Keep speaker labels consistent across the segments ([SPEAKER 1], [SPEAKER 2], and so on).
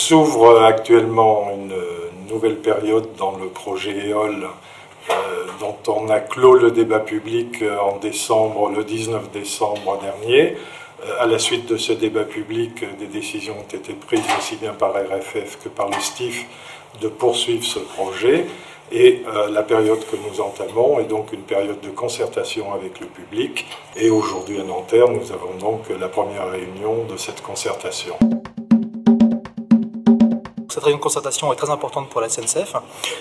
[SPEAKER 1] s'ouvre actuellement une nouvelle période dans le projet EOL dont on a clos le débat public en décembre, le 19 décembre dernier. À la suite de ce débat public, des décisions ont été prises aussi bien par RFF que par le STIF de poursuivre ce projet. Et la période que nous entamons est donc une période de concertation avec le public. Et aujourd'hui à Nanterre, nous avons donc la première réunion de cette concertation.
[SPEAKER 2] Cette réunion de concertation est très importante pour la SNCF,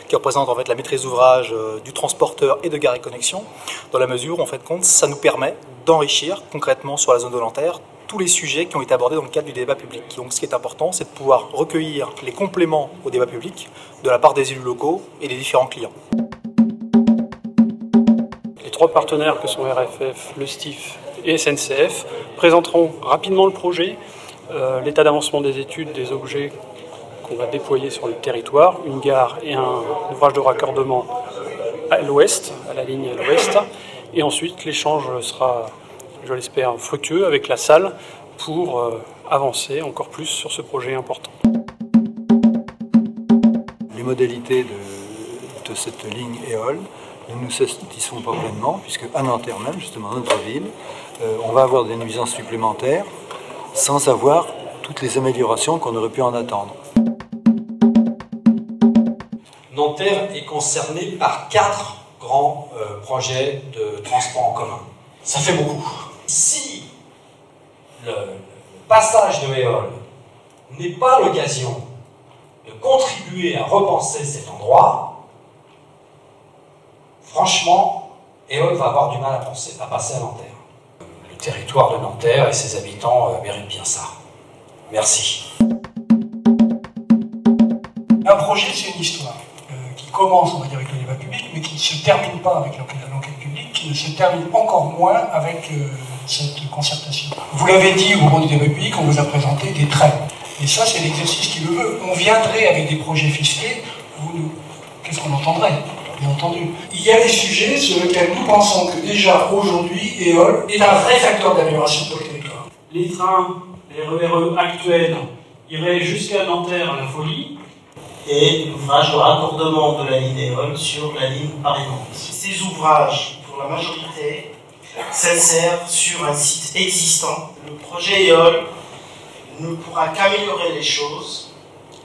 [SPEAKER 2] qui représente en fait la maîtrise d'ouvrage du transporteur et de Gares & Connexions, dans la mesure où en fait ça nous permet d'enrichir concrètement sur la zone de Nanterre tous les sujets qui ont été abordés dans le cadre du débat public. Donc ce qui est important, c'est de pouvoir recueillir les compléments au débat public de la part des élus locaux et des différents clients.
[SPEAKER 3] Les trois partenaires que sont RFF, le STIF et SNCF présenteront rapidement le projet, l'état d'avancement des études, des objets qu'on va déployer sur le territoire, une gare et un ouvrage de raccordement à l'ouest, à la ligne à l'ouest. Et ensuite, l'échange sera, je l'espère, fructueux avec la salle pour avancer encore plus sur ce projet important.
[SPEAKER 4] Les modalités de cette ligne EOL ne nous satisfont pas pleinement, puisque à Nanterre même, justement dans notre ville, on va avoir des nuisances supplémentaires sans avoir toutes les améliorations qu'on aurait pu en attendre.
[SPEAKER 5] Nanterre est concernée par 4 grands projets de transport en commun. Ça fait beaucoup. Si le passage de EOL n'est pas l'occasion de contribuer à repenser cet endroit, franchement, EOL va avoir du mal à passer à Nanterre. Le territoire de Nanterre et ses habitants méritent bien ça. Merci.
[SPEAKER 6] Un projet, c'est une histoire qui commence, on va dire, avec le débat public, mais qui ne se termine pas avec l'enquête publique, qui ne se termine encore moins avec cette concertation. Vous l'avez dit au moment du débat public, on vous a présenté des traits. Et ça, c'est l'exercice qui le veut. On viendrait avec des projets fiscés, qu'est-ce qu'on entendrait? Bien entendu. Il y a des sujets sur lesquels nous pensons que déjà aujourd'hui, EOL est un vrai facteur d'amélioration pour le territoire.
[SPEAKER 7] Les trains, les RERE actuels iraient jusqu'à Nanterre à la Folie.
[SPEAKER 8] Et l'ouvrage de raccordement de la ligne EOL sur la ligne Paris-Nantes. Ces ouvrages, pour la majorité, s'insèrent sur un site existant. Le projet EOL ne pourra qu'améliorer les choses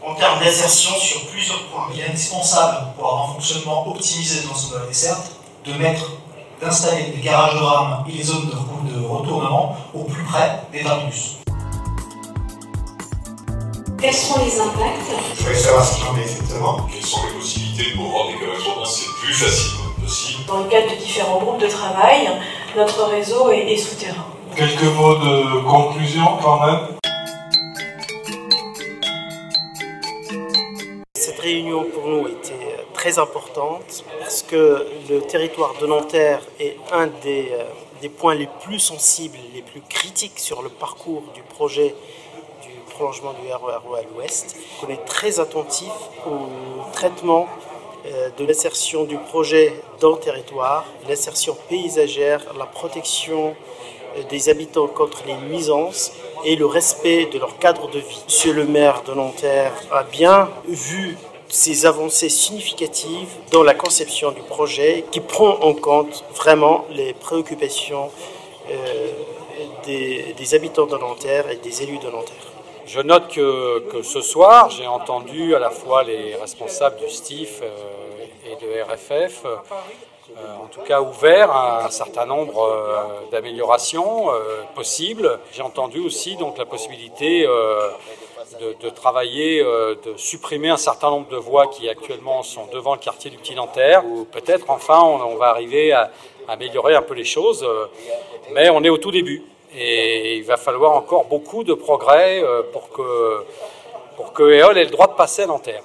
[SPEAKER 8] en termes d'insertion sur plusieurs points.
[SPEAKER 9] Il est indispensable pour avoir un fonctionnement optimisé de l'ensemble de la desserte, d'installer des garages de rames et les zones de retournement au plus près des terminus.
[SPEAKER 10] Quels sont les impacts?
[SPEAKER 11] Je voudrais savoir ce qu'il en est exactement.
[SPEAKER 12] Quelles sont les possibilités pour rendre les correspondances le plus facilement possible?
[SPEAKER 10] Dans le cadre de différents groupes de travail, notre réseau est souterrain.
[SPEAKER 13] Quelques mots de conclusion quand même.
[SPEAKER 14] Cette réunion pour nous était très importante parce que le territoire de Nanterre est un des points les plus sensibles, les plus critiques sur le parcours du projet prolongement du RER à l'ouest. On est très attentif au traitement de l'insertion du projet dans le territoire, l'insertion paysagère, la protection des habitants contre les nuisances et le respect de leur cadre de vie. Monsieur le maire de Nanterre a bien vu ces avancées significatives dans la conception du projet qui prend en compte vraiment les préoccupations des habitants de Nanterre et des élus de Nanterre.
[SPEAKER 3] Je note que ce soir, j'ai entendu à la fois les responsables du STIF et de RFF, en tout cas ouverts à un certain nombre d'améliorations possibles. J'ai entendu aussi donc la possibilité de travailler, de supprimer un certain nombre de voies qui actuellement sont devant le quartier du Petit Nanterre, où peut-être enfin on va arriver à améliorer un peu les choses, mais on est au tout début. Et il va falloir encore beaucoup de progrès pour que EOL ait le droit de passer à Nanterre.